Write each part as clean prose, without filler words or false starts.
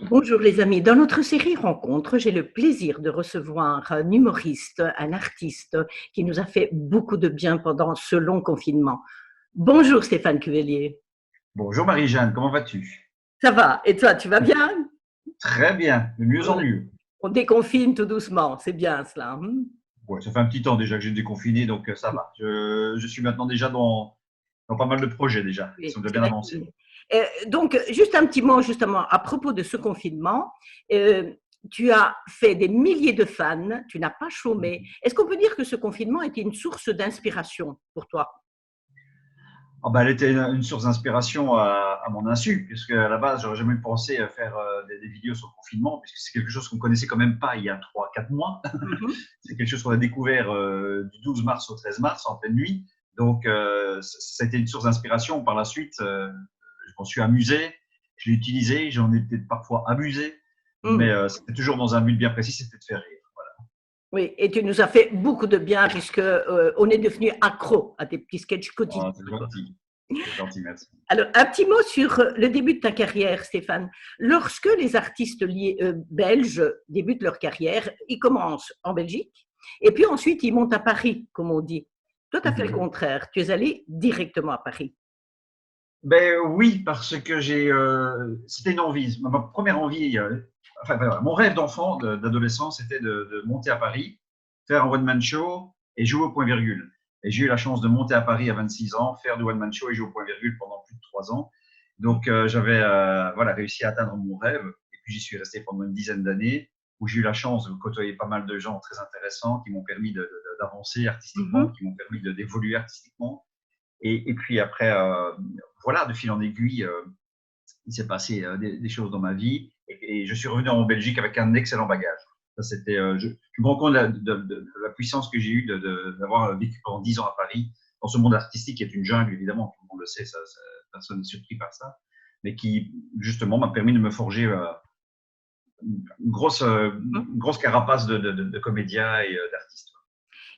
Bonjour les amis, dans notre série Rencontres, j'ai le plaisir de recevoir un humoriste, un artiste qui nous a fait beaucoup de bien pendant ce long confinement. Bonjour Stéphane Cuvelier. Bonjour Marie-Jeanne, comment vas-tu? Ça va? Et toi, tu vas bien? Très bien, de mieux en Ouais. mieux. On déconfine tout doucement, c'est bien cela. Ouais, ça fait un petit temps déjà que j'ai déconfiné, donc ça va. Je suis maintenant déjà dans pas mal de projets déjà, qui Oui, sont déjà c'est bien la avancés. donc, juste un petit mot justement à propos de ce confinement. Euh, Tu as fait des milliers de fans, tu n'as pas chômé. Est-ce qu'on peut dire que ce confinement était une source d'inspiration pour toi? Ah bah, elle était une source d'inspiration à mon insu, puisque à la base, j'aurais jamais pensé faire des vidéos sur le confinement, puisque c'est quelque chose qu'on connaissait quand même pas il y a 3, 4 mois. Mhm. C'est quelque chose qu'on a découvert du 12 mars au 13 mars en pleine nuit. Donc, ça a été une source d'inspiration. Par la suite, je m'en suis amusé, je l'ai utilisé, j'en ai peut-être parfois abusé, mais Mm. c'était toujours dans un but bien précis, c'était de faire rire. Oui, et tu nous as fait beaucoup de bien puisque on est devenu accro à tes petits sketchs quotidiens. Voilà. C'est gentil, merci. Alors, un petit mot sur le début de ta carrière, Stéphane. Lorsque les artistes belges débutent leur carrière, ils commencent en Belgique et puis ensuite ils montent à Paris, comme on dit. Toi, tu as fait le contraire. Tu es allé directement à Paris. Ben oui, parce que c'était une envie. Ma première envie, enfin, mon rêve d'enfant, d'adolescent, c'était de monter à Paris, faire un one-man show et jouer au point virgule. Et j'ai eu la chance de monter à Paris à 26 ans, faire du one-man show et jouer au point virgule pendant plus de 3 ans. Donc j'avais voilà, réussi à atteindre mon rêve. Et puis j'y suis resté pendant une dizaine d'années, où j'ai eu la chance de côtoyer pas mal de gens très intéressants qui m'ont permis d'avancer artistiquement, Mhm. qui m'ont permis d'évoluer artistiquement. Et puis après, voilà, de fil en aiguille, il s'est passé des choses dans ma vie et je suis revenu en Belgique avec un excellent bagage. Ça, c'était, je me rends compte de la puissance que j'ai eue d'avoir vécu pendant 10 ans à Paris, dans ce monde artistique qui est une jungle, évidemment, tout le monde le sait, personne n'est surpris par ça, mais qui, justement, m'a permis de me forger une grosse carapace de comédien et d'artiste.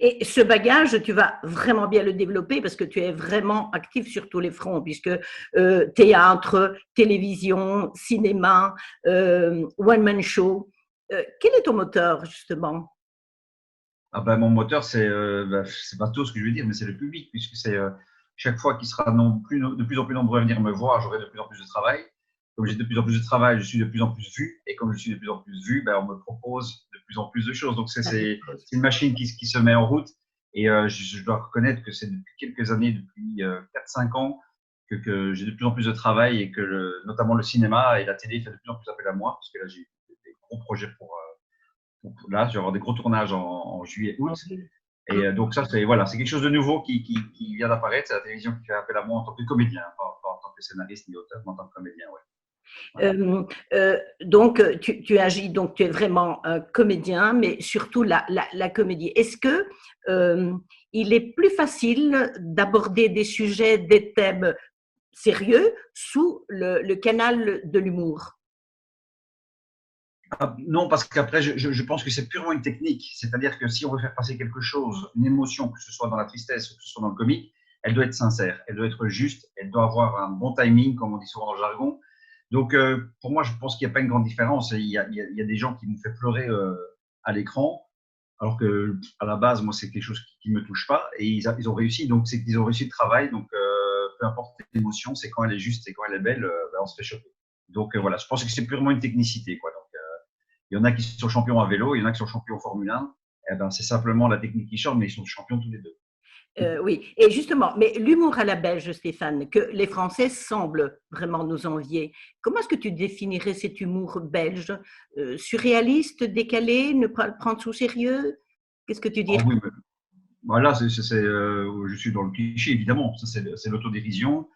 Et ce bagage, tu vas vraiment bien le développer parce que tu es vraiment actif sur tous les fronts, puisque théâtre, télévision, cinéma, one-man show. Quel est ton moteur, justement? Ah ben, mon moteur, c'est pas tout ce que je veux dire, mais c'est le public, puisque c'est chaque fois qu'il sera de plus en plus nombreux à venir me voir, j'aurai de plus en plus de travail. Comme j'ai de plus en plus de travail, je suis de plus en plus vu, et comme je suis de plus en plus vu, ben, on me propose de plus en plus de choses. Donc c'est une machine qui se met en route, et je dois reconnaître que c'est depuis quelques années, depuis 4-5 ans, que j'ai de plus en plus de travail et que notamment le cinéma et la télé fait de plus en plus appel à moi, parce que là j'ai des gros projets là, je vais avoir des gros tournages en juillet, août. Et donc ça, c'est voilà, c'est quelque chose de nouveau qui vient d'apparaître. C'est la télévision qui fait appel à moi en tant que comédien, pas en tant que scénariste ni auteur, mais en tant que comédien, ouais. Voilà. Donc, tu agis, donc tu es vraiment un comédien, mais surtout la comédie. Est-ce que il est plus facile d'aborder des sujets, des thèmes sérieux sous le canal de l'humour? Ah, non, parce qu'après, je pense que c'est purement une technique. C'est-à-dire que si on veut faire passer quelque chose, une émotion, que ce soit dans la tristesse ou que ce soit dans le comique, elle doit être sincère, elle doit être juste, elle doit avoir un bon timing, comme on dit souvent dans le jargon. Donc, pour moi, je pense qu'il n'y a pas une grande différence. Il y a des gens qui nous font pleurer à l'écran, alors que à la base, moi, c'est quelque chose qui me touche pas, et ils ont réussi. Donc, c'est qu'ils ont réussi le travail. Donc, peu importe l'émotion, c'est quand elle est juste, c'est quand elle est belle, ben, on se fait choper. Donc, voilà, je pense que c'est purement une technicité, quoi. Donc, il y en a qui sont champions à vélo, il y en a qui sont champions en Formule 1. Eh ben, c'est simplement la technique qui change, mais ils sont champions tous les deux. Oui, et justement, mais l'humour à la belge, Stéphane, que les Français semblent vraiment nous envier. Comment est-ce que tu définirais cet humour belge? Surréaliste, décalé, ne pas le prendre sous sérieux? Qu'est-ce que tu Oh dirais? oui, mais voilà, je suis dans le cliché, évidemment. Ça, c'est l'autodérision.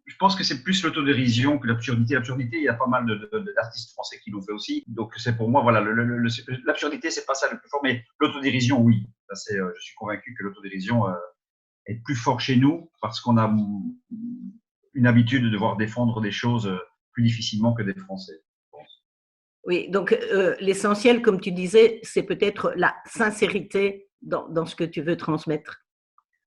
Je pense que c'est plus l'autodérision que l'absurdité. L'absurdité, il y a pas mal d'artistes français qui l'ont fait aussi. Donc, c'est pour moi, voilà, l'absurdité, c'est pas ça le plus fort, mais l'autodérision, oui. Ça, je suis convaincu que l'autodérision est plus fort chez nous parce qu'on a une habitude de devoir défendre des choses plus difficilement que des Français, je pense. Oui, donc l'essentiel, comme tu disais, c'est peut-être la sincérité dans ce que tu veux transmettre.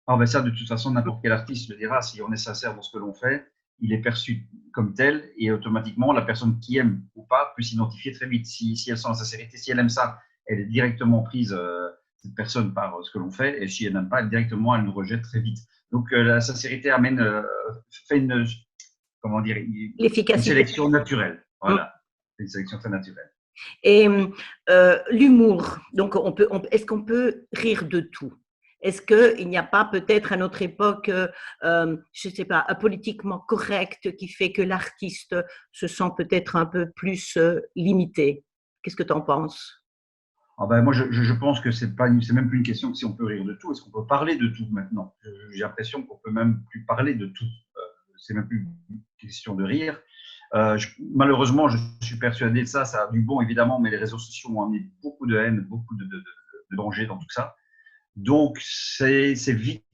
Ah ben ça, de toute façon, n'importe quel artiste le dira, si on est sincère dans ce que l'on fait, il est perçu comme tel et automatiquement, la personne qui aime ou pas peut s'identifier très vite. Si elle sent la sincérité, si elle aime ça, elle est directement prise, cette personne, par ce que l'on fait, et si elle n'aime pas, directement, elle nous rejette très vite. Donc, la sincérité fait comment dire, une L'efficacité. sélection naturelle. Mm. Voilà, une sélection très naturelle. Et l'humour, donc est-ce qu'on peut rire de tout? Est-ce qu'il n'y a pas peut-être à notre époque, je ne sais pas, un politiquement correct qui fait que l'artiste se sent peut-être un peu plus limité? Qu'est-ce que tu en penses? Ah ben moi, je pense que c'est même plus une question de si on peut rire de tout. Est-ce qu'on peut parler de tout maintenant? J'ai l'impression qu'on peut même plus parler de tout. C'est même plus une question de rire. Malheureusement, je suis persuadé de ça. Ça a du bon, évidemment, mais les réseaux sociaux ont amené beaucoup de haine, beaucoup de danger dans tout ça. Donc, c'est vite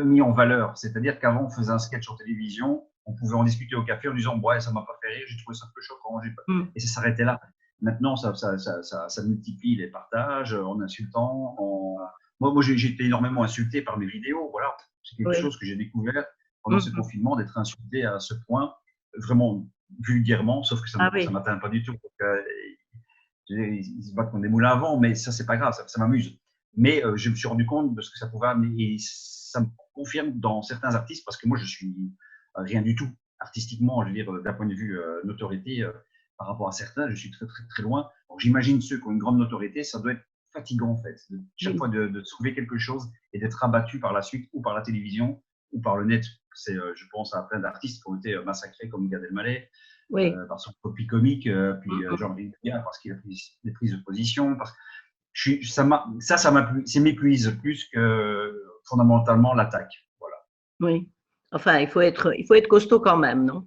mis en valeur. C'est-à-dire qu'avant, on faisait un sketch sur télévision, on pouvait en discuter au café en disant « Ouais, ça m'a pas fait rire, j'ai trouvé ça un peu choquant. » Et ça s'arrêtait là. Maintenant, ça multiplie les partages en insultant. Moi j'ai été énormément insulté par mes vidéos. Voilà, c'est quelque Oui. chose que j'ai découvert pendant ce confinement, d'être insulté à ce point, vraiment vulgairement, sauf que ça ne m'atteint pas du tout. Donc, ils se battent contre des moulins à vent, mais ça, c'est pas grave, ça m'amuse. Mais je me suis rendu compte de ce que ça pouvait amener et ça me confirme dans certains artistes, parce que moi, je suis rien du tout artistiquement, je veux dire, d'un point de vue notoriété, par rapport à certains, je suis très, très, très loin. Donc, j'imagine ceux qui ont une grande notoriété, ça doit être fatigant, en fait, chaque fois de trouver quelque chose et d'être abattu par la suite, ou par la télévision, ou par le net. Je pense à plein d'artistes qui ont été massacrés, comme Gad Elmaleh, par son copie comique, puis Jean-Marie Bigard, parce qu'il a pris des prises de position. Ça m'épuise plus que fondamentalement l'attaque. Voilà. Oui. Enfin, il faut être costaud quand même, non?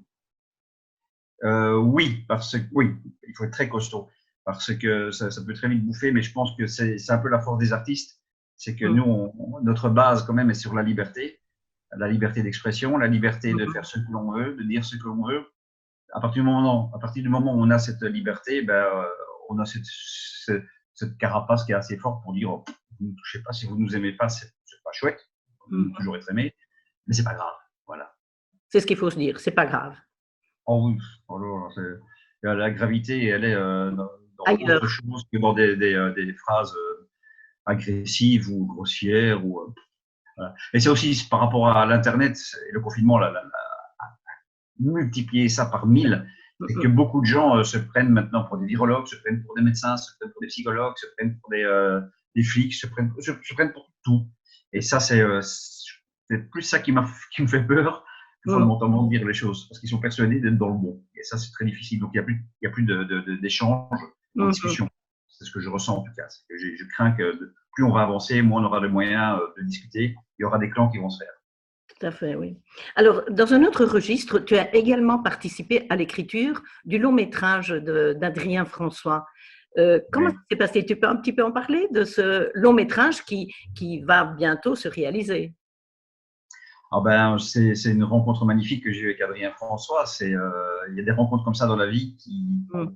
Oui, il faut être très costaud, parce que ça peut très vite bouffer, mais je pense que c'est un peu la force des artistes, c'est que nous, notre base quand même est sur la liberté d'expression, la liberté de faire ce que l'on veut, de dire ce que l'on veut. À partir du moment où on a cette liberté, on a cette carapace qui est assez forte pour dire, vous ne touchez pas, si vous ne nous aimez pas, c'est pas chouette, on peut toujours être aimé, mais c'est pas grave. Voilà. C'est ce qu'il faut se dire, c'est pas grave. Oh oui, alors, la gravité, elle est dans Ailleurs. autre chose que dans des phrases agressives ou grossières. Voilà. Et c'est aussi par rapport à l'Internet et le confinement, multiplier ça par 1000, c'est que beaucoup de gens se prennent maintenant pour des virologues, se prennent pour des médecins, se prennent pour des psychologues, se prennent pour des flics, se prennent pour tout. Et ça, c'est plus ça qui me fait peur que fondamentalement de dire les choses, parce qu'ils sont persuadés d'être dans le bon. Et ça, c'est très difficile. Donc, il n'y a plus d'échange, de discussion. C'est ce que je ressens en tout cas. Je crains que plus on va avancer, moins on aura les moyens de discuter. Il y aura des clans qui vont se faire. Tout à fait, oui. Alors, dans un autre registre, tu as également participé à l'écriture du long métrage d'Adrien François. Comment ça s'est passé? Tu peux un petit peu en parler de ce long métrage qui va bientôt se réaliser? C'est une rencontre magnifique que j'ai eue avec Adrien François. Il y a des rencontres comme ça dans la vie qui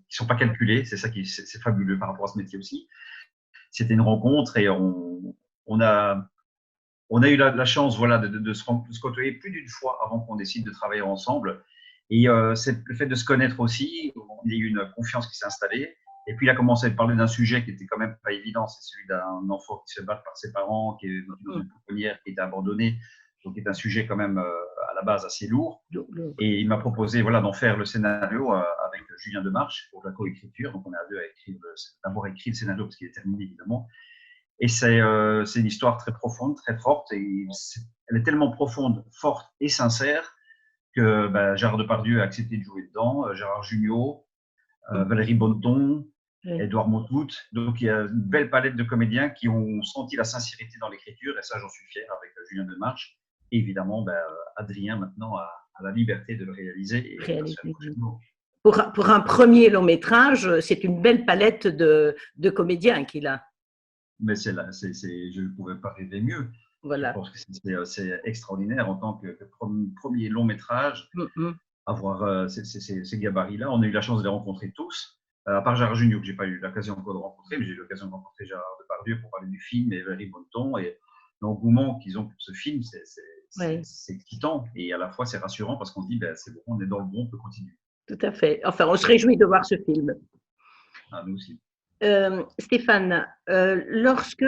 sont pas calculées. C'est ça c'est fabuleux par rapport à ce métier aussi. C'était une rencontre et on a eu la chance, voilà, de se côtoyer plus d'une fois avant qu'on décide de travailler ensemble. Et c'est le fait de se connaître aussi. Il y a eu une confiance qui s'est installée. Et puis il a commencé à parler d'un sujet qui était quand même pas évident. C'est celui d'un enfant qui se fait battre par ses parents, qui est dans une pouponnière, qui est abandonné. Donc, c'est un sujet quand même à la base assez lourd. Et il m'a proposé, voilà, d'en faire le scénario avec Julien Demarche pour la coécriture. Donc, on est à deux à d'abord écrit le scénario parce qu'il est terminé évidemment. Et c'est une histoire très profonde, très forte. Et elle est tellement profonde, forte et sincère que Gérard Depardieu a accepté de jouer dedans, Gérard Jugnot, Valérie Bonneton, Édouard Monttout. Donc, il y a une belle palette de comédiens qui ont senti la sincérité dans l'écriture. Et ça, j'en suis fier avec Julien Demarche. Et évidemment, Adrien, maintenant, a la liberté de le réaliser. Pour un premier long métrage, c'est une belle palette de comédiens qu'il a. Mais je ne pouvais pas rêver mieux. Voilà. Je pense que c'est extraordinaire en tant que premier long métrage, avoir ces gabarits-là. On a eu la chance de les rencontrer tous, à part Gérard Jugnot, que je n'ai pas eu l'occasion encore de rencontrer, mais j'ai eu l'occasion de rencontrer Gérard Depardieu pour parler du film et Valérie Bonneton. Et l'engouement qu'ils ont pour ce film, Oui, c'est excitant et à la fois c'est rassurant parce qu'on se dit ben, c'est bon, on est dans le bon, on peut continuer. tout à fait. Enfin, on se réjouit de voir ce film. Ah, nous aussi. Stéphane, lorsque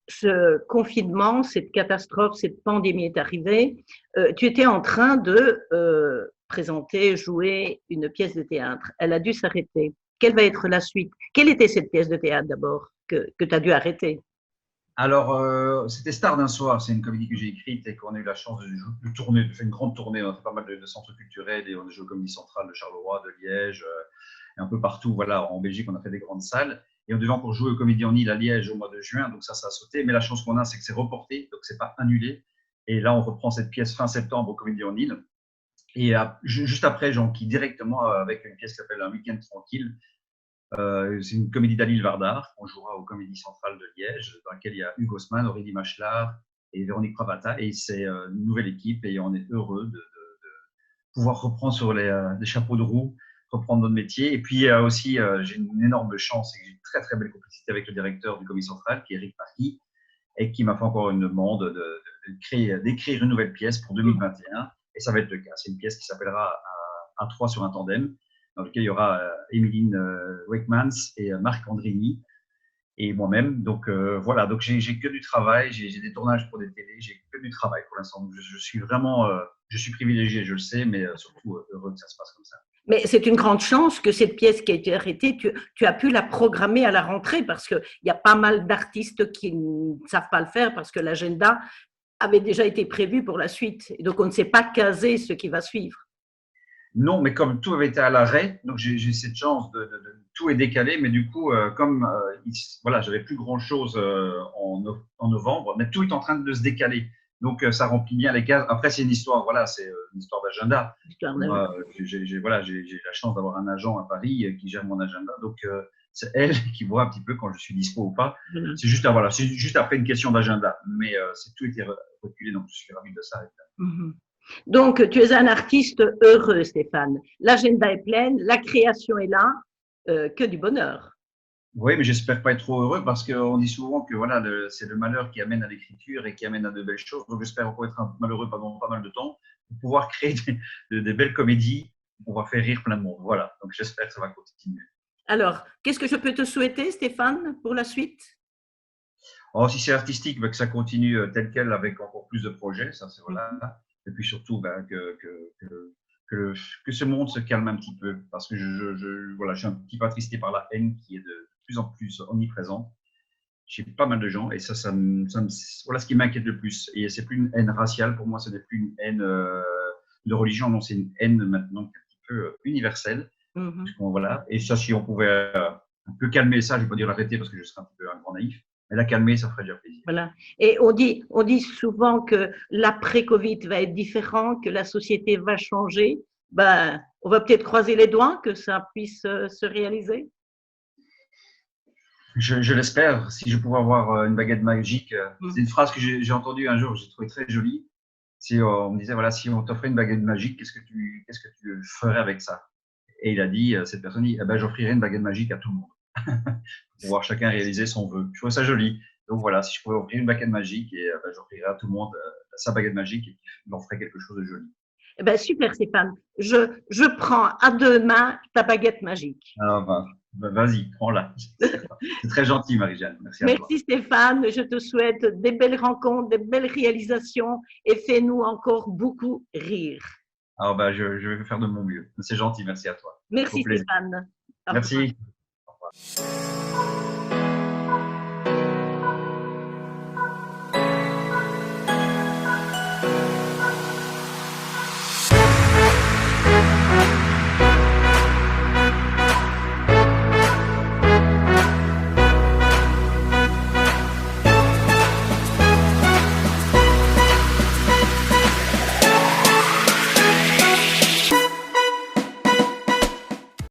ce confinement, cette catastrophe, cette pandémie est arrivée, tu étais en train de présenter, jouer une pièce de théâtre. Elle a dû s'arrêter. Quelle va être la suite? Quelle était cette pièce de théâtre d'abord que tu as dû arrêter? Alors, c'était Star d'un soir, c'est une comédie que j'ai écrite et qu'on a eu la chance de tourner, de faire une grande tournée. On a fait pas mal de centres culturels et on a joué au Comédie Centrale de Charleroi, de Liège, et un peu partout. Voilà, en Belgique, on a fait des grandes salles. Et on devait encore jouer au Comédie en Île à Liège au mois de juin, donc ça a sauté. Mais la chance qu'on a, c'est que c'est reporté, donc c'est pas annulé. Et là, on reprend cette pièce fin septembre au Comédie en Île. Et juste après, j'enquille directement avec une pièce qui s'appelle Un week-end tranquille. C'est une comédie d'Alil Vardar qu'on jouera au Comédie Centrale de Liège, dans laquelle il y a Hugo Osman, Aurélie Machlar et Véronique Pravata. Et c'est une nouvelle équipe et on est heureux de pouvoir reprendre sur les chapeaux de roue, reprendre notre métier. Et puis aussi, j'ai une énorme chance et j'ai une très très belle complicité avec le directeur du Comédie Centrale, qui est Eric Parky, et qui m'a fait encore une demande d'écrire une nouvelle pièce pour 2021. Et ça va être le cas. C'est une pièce qui s'appellera À trois sur un tandem, dans lequel il y aura Emeline Weckmans et Marc Andrini et moi-même. Donc voilà, donc j'ai que du travail, j'ai des tournages pour des télés, j'ai que du travail pour l'instant. Je suis vraiment, je suis privilégié, je le sais, mais surtout heureux que ça se passe comme ça. Mais c'est une grande chance que cette pièce qui a été arrêtée, tu as pu la programmer à la rentrée parce qu'il y a pas mal d'artistes qui ne savent pas le faire parce que l'agenda avait déjà été prévu pour la suite. Et donc, on ne sait pas caser ce qui va suivre. Non, mais comme tout avait été à l'arrêt, donc j'ai cette chance tout est décalé, mais du coup, comme voilà, j'avais plus grand chose en novembre, mais tout est en train de se décaler. Donc, ça remplit bien les cases. Après, c'est une histoire, voilà, c'est une histoire d'agenda. Moi, voilà, j'ai la chance d'avoir un agent à Paris qui gère mon agenda. Donc, c'est elle qui voit un petit peu quand je suis dispo ou pas. C'est juste, voilà, c'est juste après une question d'agenda. Mais c'est tout été reculé, donc je suis ravi de ça. Donc, tu es un artiste heureux, Stéphane. L'agenda est plein, la création est là, que du bonheur. Oui, mais j'espère pas être trop heureux parce qu'on dit souvent que voilà, c'est le malheur qui amène à l'écriture et qui amène à de belles choses. Donc, j'espère encore être malheureux pendant pas mal de temps pour pouvoir créer des belles comédies, pour pouvoir faire rire plein de monde. Voilà, donc j'espère que ça va continuer. Alors, qu'est-ce que je peux te souhaiter, Stéphane, pour la suite? Alors, si c'est artistique, que ça continue tel quel avec encore plus de projets, ça c'est voilà. Et puis surtout que ce monde se calme un petit peu parce que voilà, je suis un petit peu attristé par la haine qui est de plus en plus omniprésente chez pas mal de gens et voilà ce qui m'inquiète le plus. Et c'est plus une haine raciale pour moi, ce n'est plus une haine de religion, non, c'est une haine maintenant un petit peu universelle. Voilà. Et ça, si on pouvait un peu calmer ça, je ne vais pas dire l'arrêter parce que je serais un petit peu un grand naïf, mais la calmer, ça ferait déjà plaisir. Voilà. Et on dit souvent que l'après-Covid va être différent, que la société va changer. Ben, on va peut-être croiser les doigts que ça puisse se réaliser. Je l'espère. Si je pouvais avoir une baguette magique, c'est une phrase que j'ai entendue un jour, j'ai trouvé très jolie. Si on me disait voilà, si on t'offrait une baguette magique, qu'est-ce que tu ferais avec ça? Et il a dit, cette personne dit, eh ben, j'offrirais une baguette magique à tout le monde pour pouvoir chacun réaliser son vœu. Je trouve ça joli. Donc voilà, si je pouvais offrir une baguette magique, et ben, j'offrirais à tout le monde sa baguette magique et il en ferait quelque chose de joli. Eh ben, super, Stéphane. Je prends à deux mains ta baguette magique. Alors, vas-y, prends-la. C'est très gentil, Marie-Jeanne. Merci à toi. Merci, Stéphane. Je te souhaite des belles rencontres, des belles réalisations et fais-nous encore beaucoup rire. Alors, ben, je vais faire de mon mieux. C'est gentil, merci à toi. Merci, Stéphane. Merci. Au revoir.